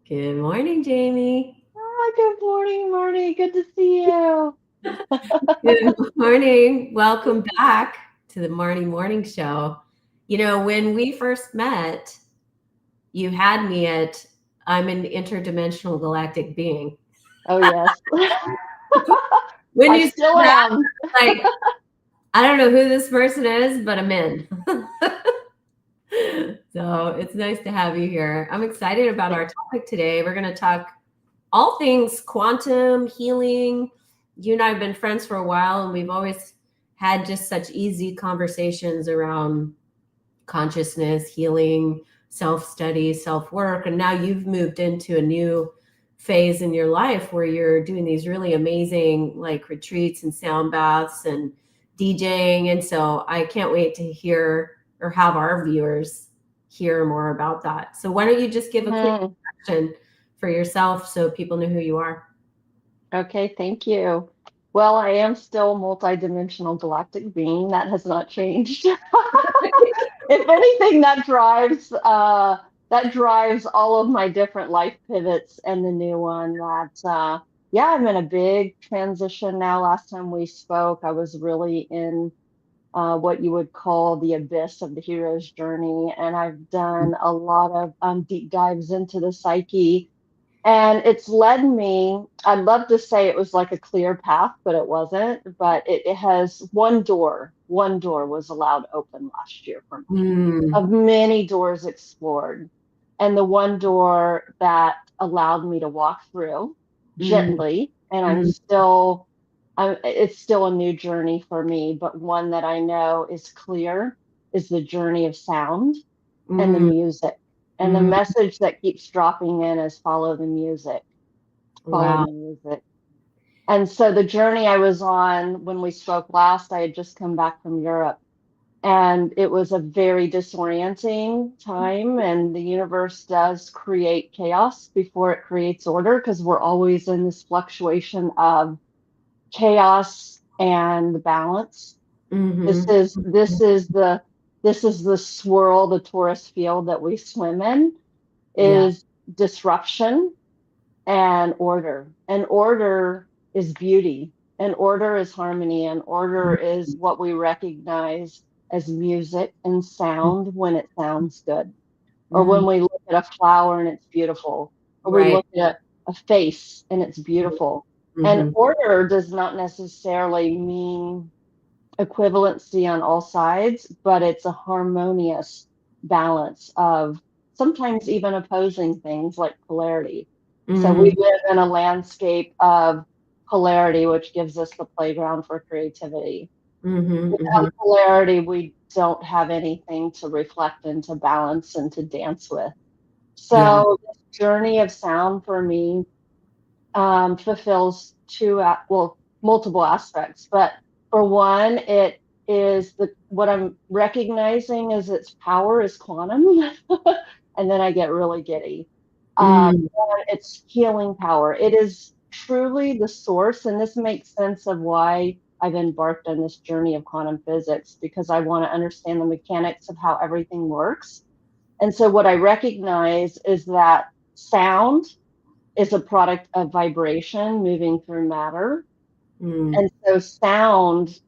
Good morning, Jayme. Good morning, Marnie. Good to see you. Good morning. Welcome back to the Marne Morning Show. When we first met, you had me at I'm an interdimensional galactic being. Oh, yes. When I you said still that, am. like, I don't know who this person is, but I'm in. So it's nice to have you here. I'm excited about our topic today. We're going to talk all things quantum healing. You and I have been friends for a while, and we've always had just such easy conversations around consciousness, healing, self-study, self-work. And now you've moved into a new phase in your life where you're doing these really amazing like retreats and sound baths and DJing. And so I can't wait to hear or have our viewers hear more about that. So why don't you just give a quick Mhm. introduction for yourself so people know who you are? Okay, thank you. Well, I am still a multidimensional galactic being. That has not changed. If anything, that drives all of my different life pivots and the new one yeah, I'm in a big transition now. Last time we spoke, I was really in what you would call the abyss of the hero's journey. And I've done a lot of deep dives into the psyche. And it's led me, I'd love to say it was like a clear path, but it wasn't. But it has one door was allowed open last year for me, Mm, of many doors explored. And the one door that allowed me to walk through mm, gently, and mm, it's still a new journey for me, but one that I know is clear is the journey of sound and the mm, music. And the mm. message that keeps dropping in is follow Wow. the music. And so the journey I was on when we spoke last, I had just come back from Europe, and it was a very disorienting time. And the universe does create chaos before it creates order, because we're always in this fluctuation of chaos and balance. This Mm-hmm. is this is the this is the swirl, the torus field that we swim in, Yeah. is disruption and order. And order is beauty, and order is harmony, and order is what we recognize as music and sound when it sounds good, or Mm, when we look at a flower and it's beautiful, or we right. look at a face and it's beautiful. And Mm-hmm. order does not necessarily mean equivalency on all sides, but it's a harmonious balance of sometimes even opposing things like polarity. So we Mm-hmm. live in a landscape of polarity, which gives us the playground for creativity. Mm-hmm. Mm-hmm. Without polarity, we don't have anything to reflect and to balance and to dance with. Yeah. So this journey of sound for me fulfills multiple aspects. But for one, it is what I'm recognizing is its power is quantum, and then I get really giddy. Mm, And it's healing power. It is truly the source, and this makes sense of why I've embarked on this journey of quantum physics, because I want to understand the mechanics of how everything works. And so what I recognize is that sound is a product of vibration moving through matter. mm, And so sound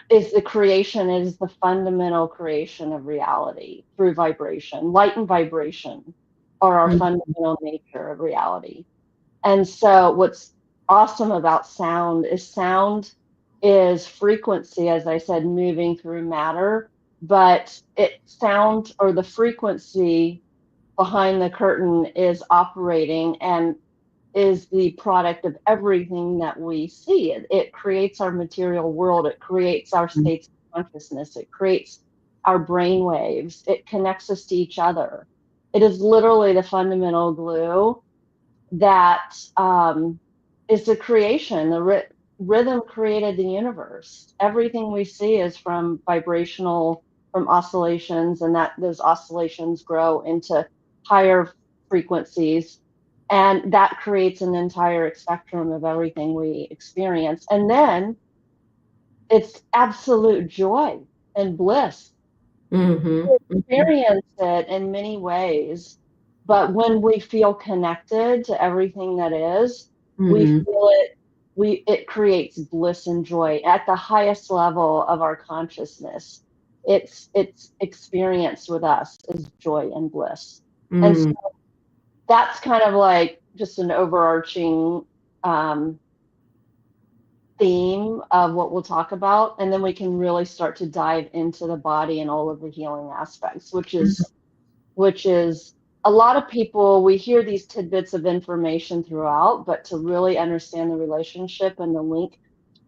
is the fundamental creation of reality through vibration. Light and vibration are our mm, fundamental nature of reality. And so what's awesome about sound is frequency, as I said, moving through matter, but sound, or the frequency behind the curtain, is operating and is the product of everything that we see. It creates our material world. It creates our mm, states of consciousness. It creates our brain waves. It connects us to each other. It is literally the fundamental glue that is the creation. Rhythm created the universe. Everything we see is from oscillations, and that those oscillations grow into higher frequencies, and that creates an entire spectrum of everything we experience. And then it's absolute joy and bliss mm-hmm. to Mm-hmm. experience it in many ways. But when we feel connected to everything that is, we Mm-hmm. feel it, it creates bliss and joy at the highest level of our consciousness. It's experienced with us as joy and bliss. And so Mm-hmm. that's kind of like just an overarching theme of what we'll talk about. And then we can really start to dive into the body and all of the healing aspects, which is a lot of people, we hear these tidbits of information throughout, but to really understand the relationship and the link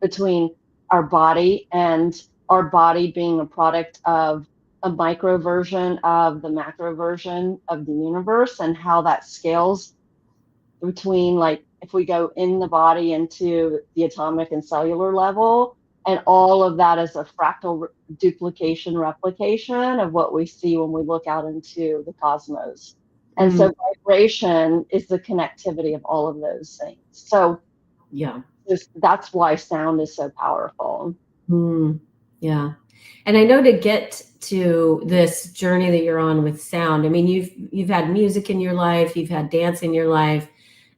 between our body and our body being a product of a micro version of the macro version of the universe, and how that scales between, like, if we go in the body into the atomic and cellular level, and all of that is a fractal duplication replication of what we see when we look out into the cosmos. And Mm-hmm. so vibration is the connectivity of all of those things. So Yeah. that's why sound is so powerful. Yeah. And I know to get to this journey that you're on with sound, I mean, you've had music in your life, you've had dance in your life,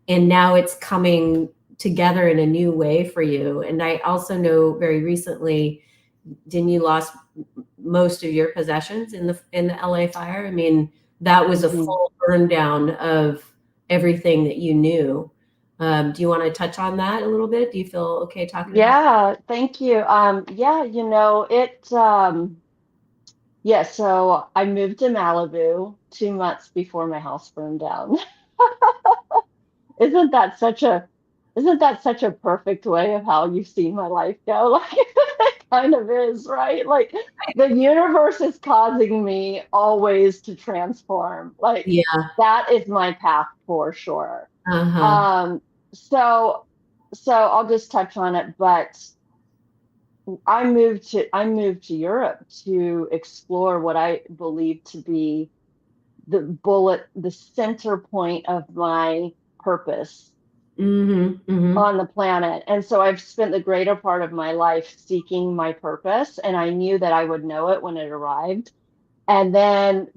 and now it's coming together in a new way for you. And I also know very recently, didn't you lost most of your possessions in the LA fire? I mean, that was a full burn down of everything that you knew. Do you want to touch on that a little bit? Do you feel okay talking about that? Yeah, thank you. Yeah, yeah, so I moved to Malibu 2 months before my house burned down. Isn't that such a isn't that such a perfect way of how you've seen my life go? Like, it kind of is, right? Like, the universe is causing me always to transform. Like, Yeah. that is my path for sure. Uh-huh. Um, so so I'll just touch on it, but I moved to Europe to explore what I believe to be the center point of my purpose Mm-hmm. Mm-hmm. on the planet. And so I've spent the greater part of my life seeking my purpose, and I knew that I would know it when it arrived. And then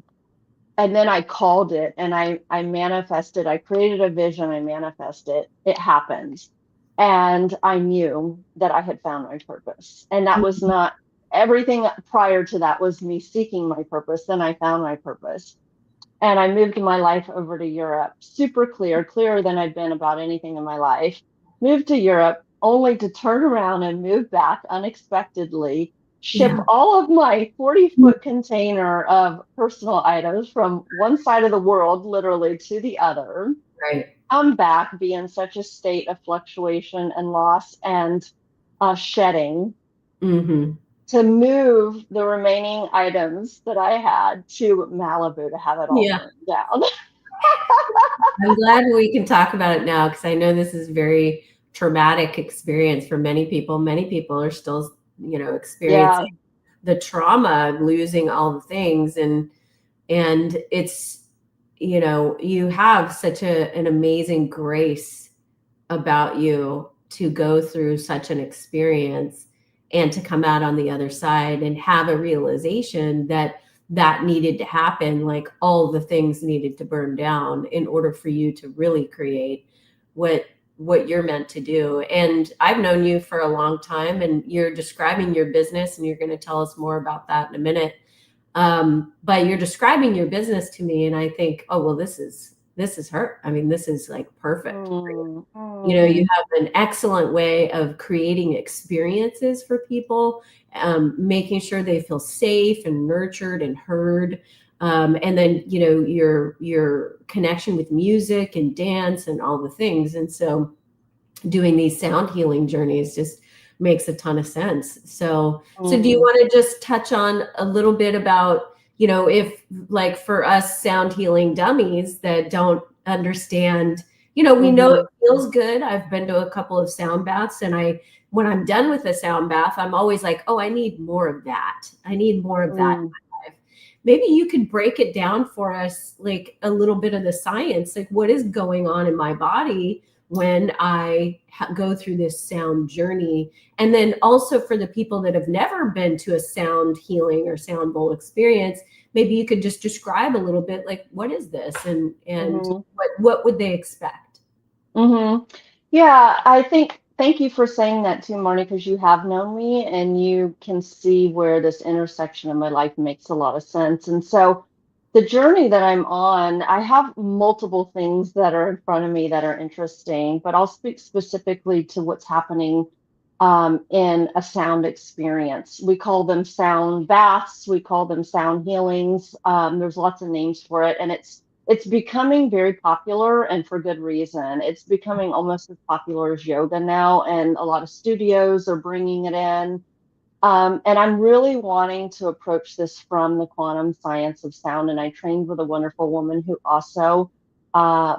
I called it, and I manifested. I created a vision, I manifested. It happened. And I knew that I had found my purpose. And that was not everything prior to that was me seeking my purpose. Then I found my purpose. And I moved my life over to Europe, super clear, clearer than I'd been about anything in my life. Moved to Europe only to turn around and move back unexpectedly, ship Yeah. all of my 40-foot container of personal items from one side of the world, literally, to the other, Right. come back, be in such a state of fluctuation and loss and shedding, Mm-hmm. to move the remaining items that I had to Malibu to have it all Yeah. burned down. I'm glad we can talk about it now, because I know this is very traumatic experience for many people. Many people are still, Yeah. experiencing the trauma of losing all the things. And it's, you have such an amazing grace about you to go through such an experience and to come out on the other side and have a realization that needed to happen. Like, all the things needed to burn down in order for you to really create what you're meant to do. And I've known you for a long time, and you're describing your business, and you're going to tell us more about that in a minute. But you're describing your business to me, and I think, oh, well, this is her. I mean, this is like perfect. You have an excellent way of creating experiences for people, making sure they feel safe and nurtured and heard. And then, your connection with music and dance and all the things. And so doing these sound healing journeys just makes a ton of sense. So do you want to just touch on a little bit about, if, like, for us sound healing dummies that don't understand, we know it feels good. I've been to a couple of sound baths, and when I'm done with a sound bath, I'm always like, oh, I need more of that. I need more of that in my life. Maybe you could break it down for us, like a little bit of the science, like what is going on in my body when I go through this sound journey. And then also for the people that have never been to a sound healing or sound bowl experience, maybe you could just describe a little bit, like, what is this, and Mm-hmm. what would they expect? Mm-hmm. Yeah, I think, thank you for saying that too, Marnie, because you have known me and you can see where this intersection of my life makes a lot of sense. And so the journey that I'm on, I have multiple things that are in front of me that are interesting, but I'll speak specifically to what's happening in a sound experience. We call them sound baths, we call them sound healings. There's lots of names for it, and it's becoming very popular, and for good reason. It's becoming almost as popular as yoga now, and a lot of studios are bringing it in. And I'm really wanting to approach this from the quantum science of sound. And I trained with a wonderful woman who also uh,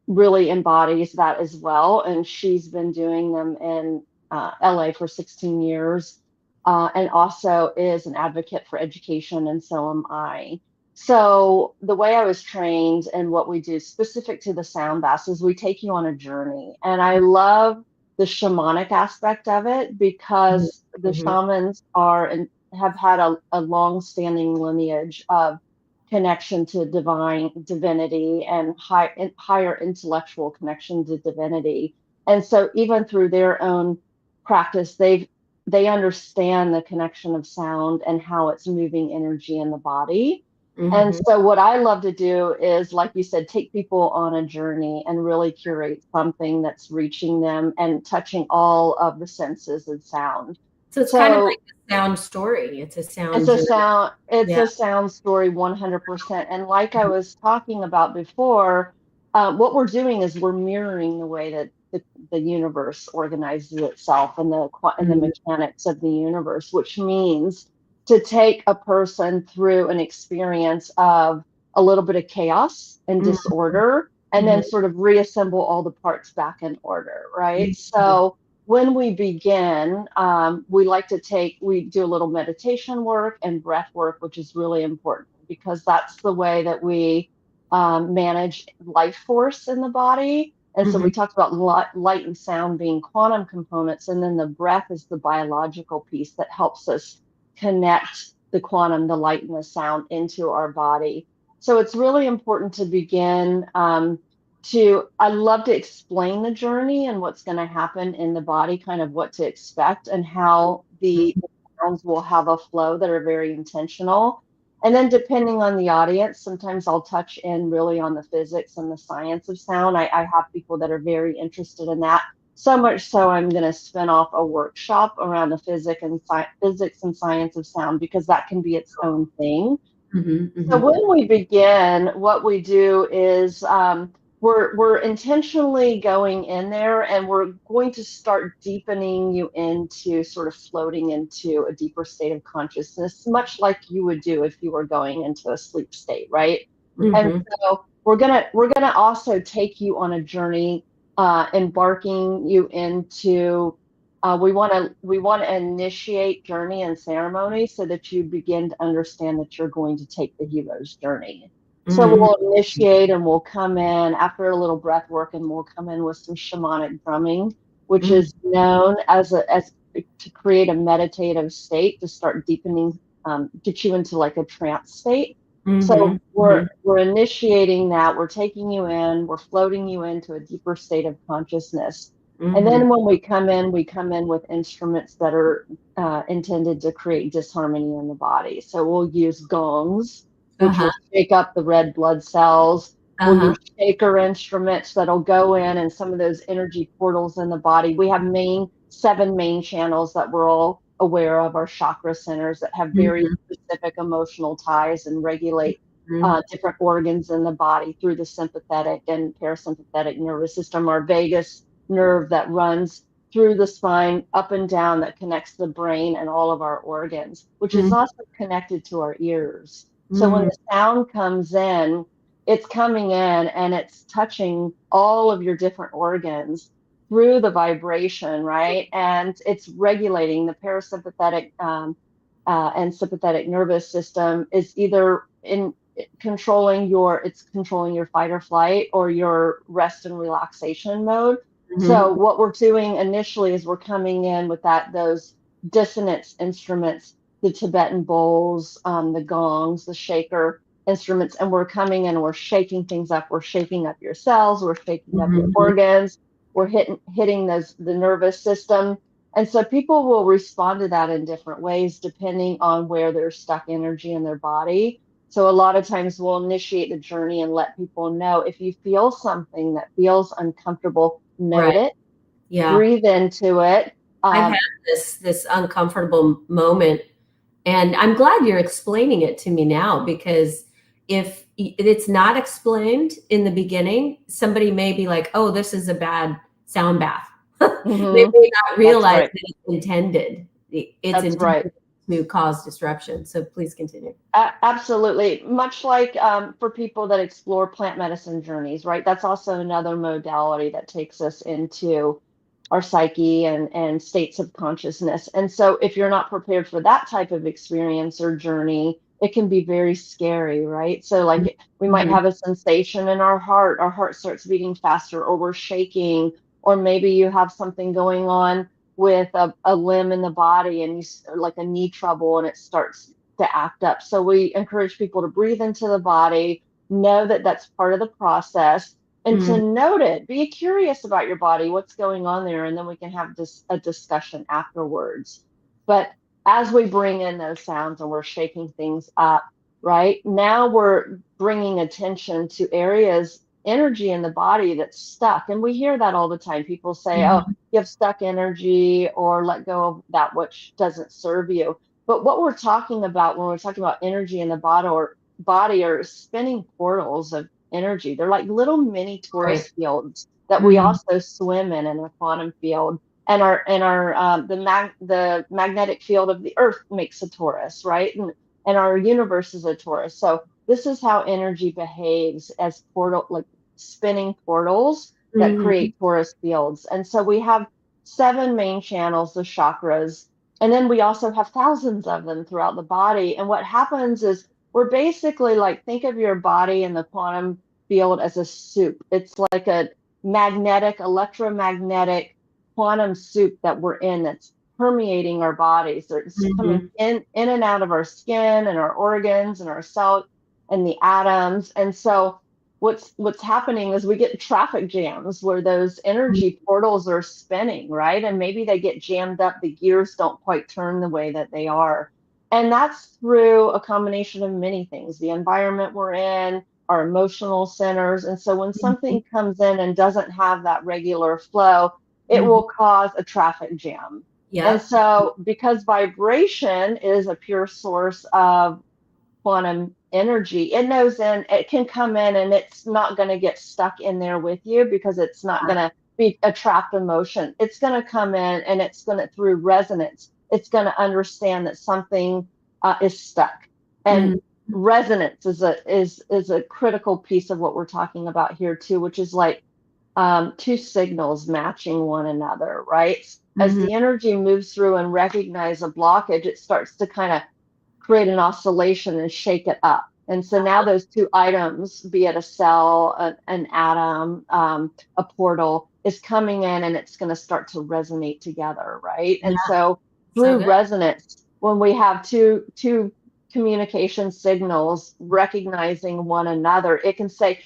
really embodies that as well. And she's been doing them in LA for 16 years, and also is an advocate for education, and so am I. So the way I was trained and what we do specific to the sound baths is we take you on a journey. And I love the shamanic aspect of it because the Mm-hmm. shamans are and have had a long-standing lineage of connection to divine divinity and higher intellectual connection to divinity. And so even through their own practice, they understand the connection of sound and how it's moving energy in the body. And Mm-hmm. so what I love to do is, like you said, take people on a journey and really curate something that's reaching them and touching all of the senses and sound. So it's kind of So like a sound story. It's a it's sound a journey. sound, it's Yeah. a sound story 100%. And like I was talking about before, what we're doing is we're mirroring the way that the universe organizes itself and the Mm-hmm. mechanics of the universe, which means to take a person through an experience of a little bit of chaos and disorder, and then sort of reassemble all the parts back in order, right? Mm-hmm. So when we begin, we do a little meditation work and breath work, which is really important because that's the way that we manage life force in the body. And so Mm-hmm. we talked about light and sound being quantum components, and then the breath is the biological piece that helps us connect the quantum, the light and the sound into our body. So it's really important to begin I love to explain the journey and what's going to happen in the body, kind of what to expect and how the sounds will have a flow that are very intentional. And then depending on the audience, sometimes I'll touch in really on the physics and the science of sound. I have people that are very interested in that. So much so I'm going to spin off a workshop around the physics and science of sound because that can be its own thing. Mm-hmm. So Mm-hmm. when we begin, what we do is we're intentionally going in there, and we're going to start deepening you into sort of floating into a deeper state of consciousness, much like you would do if you were going into a sleep state, right? And Mm-hmm. so we're gonna also take you on a journey, embarking you into we want to initiate journey and ceremony so that you begin to understand that you're going to take the hero's journey. So Mm-hmm. we'll initiate and we'll come in after a little breath work, and we'll come in with some shamanic drumming, which Mm-hmm. is known as to create a meditative state to start deepening, get you into like a trance state. So Mm-hmm. we're initiating that. We're taking you in. We're floating you into a deeper state of consciousness. And Mm-hmm. then when we come in with instruments that are intended to create disharmony in the body. So we'll use gongs, which Uh-huh. will shake up the red blood cells. We'll Uh-huh. use shaker instruments that'll go in and some of those energy portals in the body. We have seven main channels that we're all aware of, our chakra centers that have very Mm-hmm. specific emotional ties and regulate Mm-hmm. different organs in the body through the sympathetic and parasympathetic nervous system. Our vagus nerve that runs through the spine up and down that connects the brain and all of our organs, which is also connected to our ears. So when Mm-hmm. the sound comes in, it's coming in and it's touching all of your different organs through the vibration, right? And it's regulating the parasympathetic and sympathetic nervous system is either in controlling your fight or flight or your rest and relaxation mode. So what we're doing initially is we're coming in with those dissonance instruments the Tibetan bowls, the gongs, the shaker instruments, and we're coming in and we're shaking things up. We're shaking up your cells, we're shaking up your organs, we're hitting the nervous system. And so people will respond to that in different ways depending on where there's stuck energy in their body. So a lot of times we'll initiate the journey and let people know, if you feel something that feels uncomfortable, note it, breathe into it. I've had this uncomfortable moment, and I'm glad you're explaining it to me now, because if it's not explained in the beginning, somebody may be like, oh, this is a bad sound bath. They may not realize that it's intended. It's intended to cause disruption. So please continue. Absolutely. Much like for people that explore plant medicine journeys, right? That's also another modality that takes us into our psyche and states of consciousness. And so if you're not prepared for that type of experience or journey, it can be very scary, right? So like we might have a sensation in our heart starts beating faster, or we're shaking, or maybe you have something going on with a limb in the body, and you like a knee trouble, and it starts to act up. So we encourage people to breathe into the body, know that that's part of the process, and to note it, be curious about your body, what's going on there, and then we can have a discussion afterwards. But as we bring in those sounds and we're shaking things up, right, now we're bringing attention to areas, energy in the body that's stuck. And we hear that all the time. People say, oh, you have stuck energy, or let go of that which doesn't serve you. But what we're talking about when we're talking about energy in the body are spinning portals of energy. They're like little mini torus fields that we also swim in a quantum field. And the magnetic field of the Earth makes a torus, right? And our universe is a torus. So this is how energy behaves as like spinning portals that create torus fields. And so we have 7 main channels, the chakras, and then we also have thousands of them throughout the body. And what happens is we're basically like, think of your body in the quantum field as a soup. It's like a electromagnetic quantum soup that we're in, that's permeating our bodies. It's coming in and out of our skin and our organs and our cells and the atoms. And so what's happening is we get traffic jams where those energy portals are spinning, right? And maybe they get jammed up, the gears don't quite turn the way that they are. And that's through a combination of many things, the environment we're in, our emotional centers. And so when something comes in and doesn't have that regular flow, it will cause a traffic jam. And so because vibration is a pure source of quantum energy, it can come in and it's not going to get stuck in there with you, because it's not going to be a trapped emotion. It's going to come in and it's going to, through resonance, it's going to understand that something is stuck. And resonance is a critical piece of what we're talking about here too, which is like 2 signals matching one another, right? As the energy moves through and recognize a blockage, it starts to kind of create an oscillation and shake it up. And so now those 2 items, be it a cell, an atom, a portal, is coming in and it's going to start to resonate together, right? And so through resonance, when we have two communication signals recognizing one another, it can say,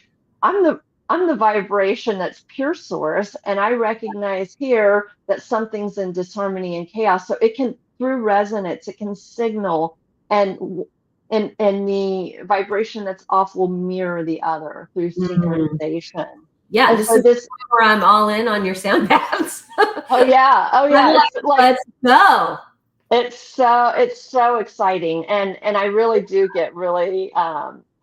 I'm the vibration that's pure source, and I recognize here that something's in disharmony and chaos. So it can, through resonance, it can signal, and the vibration that's off will mirror the other through synchronization. Yeah, this is where I'm all in on your sound baths. Oh yeah. Let's go. It's so exciting, and I really do get really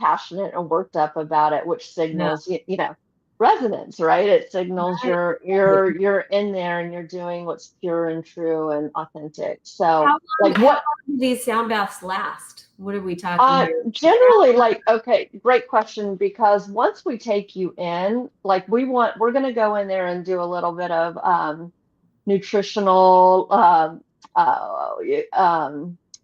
passionate and worked up about it, which signals resonance, right? It signals you're in there and you're doing what's pure and true and authentic. So how long do these sound baths last? What are we talking here? Generally, okay, great question, because once we take you in, like we're going to go in there and do a little bit of nutritional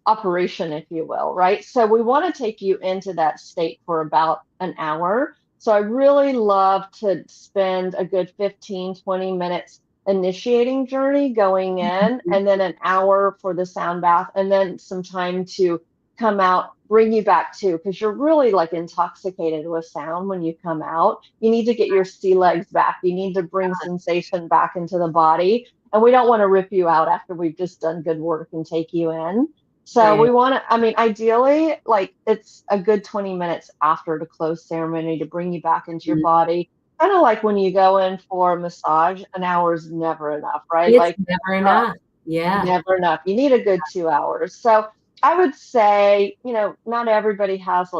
operation, if you will, right? So we want to take you into that state for about an hour. So I really love to spend a good 15, 20 minutes initiating journey going in, and then an hour for the sound bath, and then some time to come out, bring you back too, because you're really like intoxicated with sound when you come out. You need to get your sea legs back. You need to bring sensation back into the body. And we don't want to rip you out after we've just done good work and take you in. So Right. we want to, I mean, ideally, like it's a good 20 minutes after the close ceremony to bring you back into your body. Kind of like when you go in for a massage, an hour is never enough, right? It's Like never enough. Yeah. never enough. You need a good 2 hours. So I would say, not everybody has,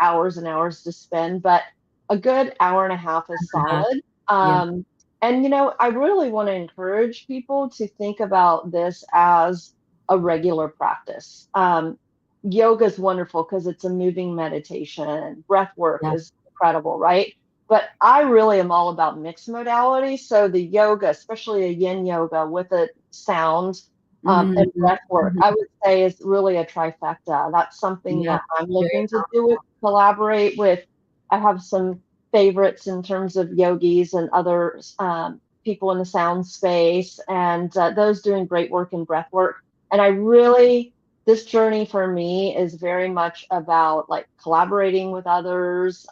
hours and hours to spend, but a good hour and a half is solid. Yeah. And, I really want to encourage people to think about this as a regular practice. Yoga is wonderful because it's a moving meditation. Breath work Yeah. is incredible, right? But I really am all about mixed modality. So the yoga, especially a yin yoga with a sound and Mhm. breath work, Mhm. I would say is really a trifecta. That's something Yeah. that I'm Very looking to do with, collaborate with. I have some favorites in terms of yogis and other people in the sound space, and those doing great work in breath work. And this journey for me is very much about like collaborating with others,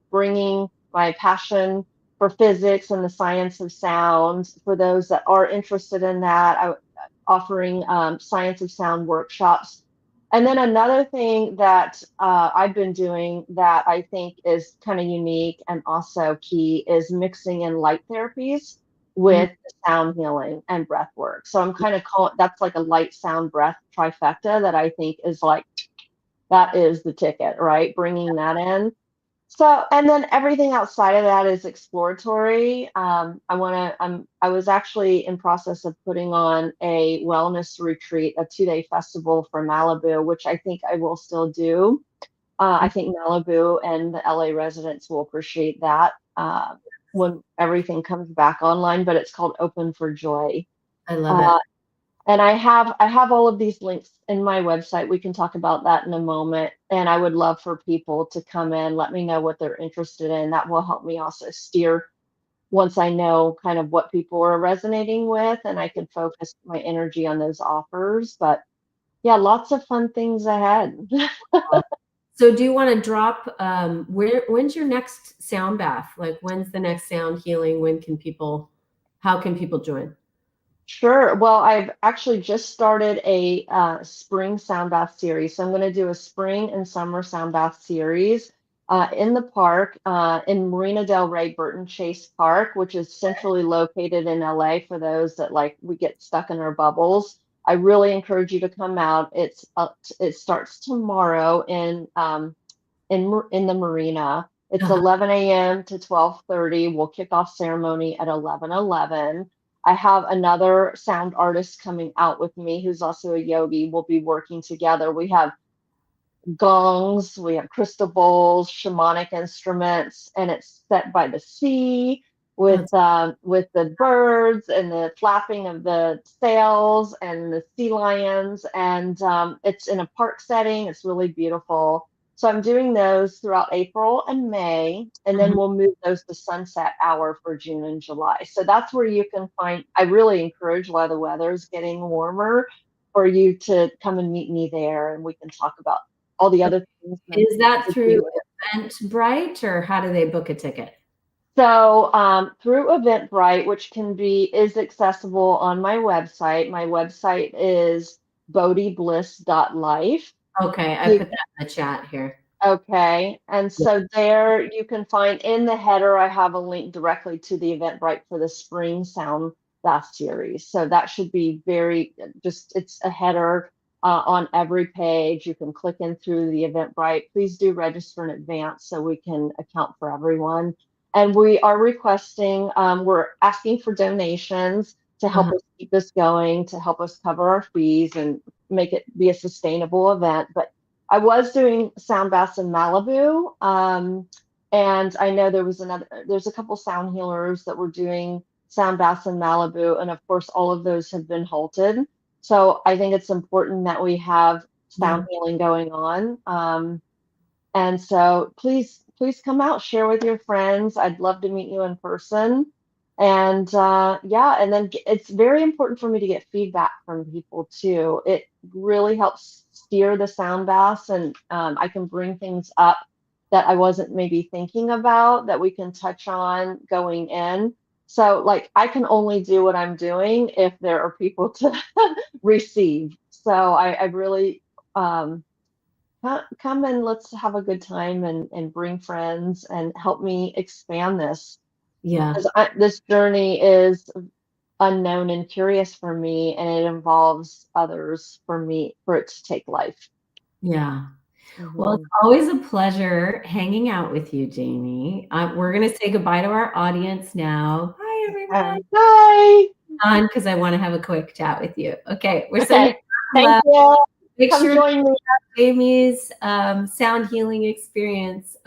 bringing my passion for physics and the science of sound for those that are interested in that, offering science of sound workshops. And then another thing that I've been doing that I think is kind of unique and also key is mixing in light therapies Mm. with sound healing and breath work. So I'm kind of calling that's like a light sound breath trifecta that I think is like that is the ticket, right? Bringing that in. So, and then everything outside of that is exploratory. I was actually in process of putting on a wellness retreat, a 2-day festival for Malibu, which I think I will still do. I think Malibu and the LA residents will appreciate that when everything comes back online, but it's called Open for Joy. I love Uh, it. and I have all of these links in my website. We can talk about that in a moment. And I would love for people to come in, let me know what they're interested in. That will help me also steer once I know kind of what people are resonating with, and I can focus my energy on those offers. But yeah, lots of fun things ahead. So do you want to drop when's your next sound bath? Like when's the next sound healing? How can people join? Sure. Well, I've actually just started a spring sound bath series. So I'm going to do a spring and summer sound bath series in the park in Marina Del Rey Burton Chase Park, which is centrally located in LA for those that like we get stuck in our bubbles. I really encourage you to come out. It starts tomorrow in the marina. It's Uh-huh. 11 a.m. to 12:30. We'll kick off ceremony at 11:11. I have another sound artist coming out with me who's also a yogi. We'll be working together. We have gongs, we have crystal bowls, shamanic instruments, and it's set by the sea That's with the birds and the flapping of the sails and the sea lions, and it's in a park setting. It's really beautiful. So I'm doing those throughout April and May, and then mhm. we'll move those to sunset hour for June and July. So that's where you can find. I really encourage while the weather is getting warmer for you to come and meet me there, and we can talk about all the other things. Is that through Eventbrite or how do they book a ticket? So through Eventbrite, which is accessible on my website. My website is bodhibliss.life. Okay, I You put that in the chat here. Okay, and so there you can find in the header, I have a link directly to the Eventbrite for the Spring Sound Bath series. So that should be it's a header on every page. You can click in through the Eventbrite. Please do register in advance so we can account for everyone. And we're asking for donations to help Uh-huh. us keep this going, to help us cover our fees and make it be a sustainable event. But I was doing sound baths in Malibu, and I know there's a couple sound healers that were doing sound baths in Malibu, and of course, all of those have been halted. So I think it's important that we have sound Yeah. healing going on. And so please come out, share with your friends. I'd love to meet you in person. And yeah, and then it's very important for me to get feedback from people too. It really helps steer the sound baths, and I can bring things up that I wasn't maybe thinking about that we can touch on going in. So like I can only do what I'm doing if there are people to receive. So I really come and let's have a good time and bring friends and help me expand this. Yeah. Because this journey is unknown and curious for me, and it involves others for it to take life. Yeah. Well, it's Mhm. always a pleasure hanging out with you, Jayme. We're going to say goodbye to our audience now. Bye, everybody. Bye. On because I want to have a quick chat with you. Okay, we're sending Okay. Thank love. you. Make Come sure to join me. check Jamie's sound healing experience.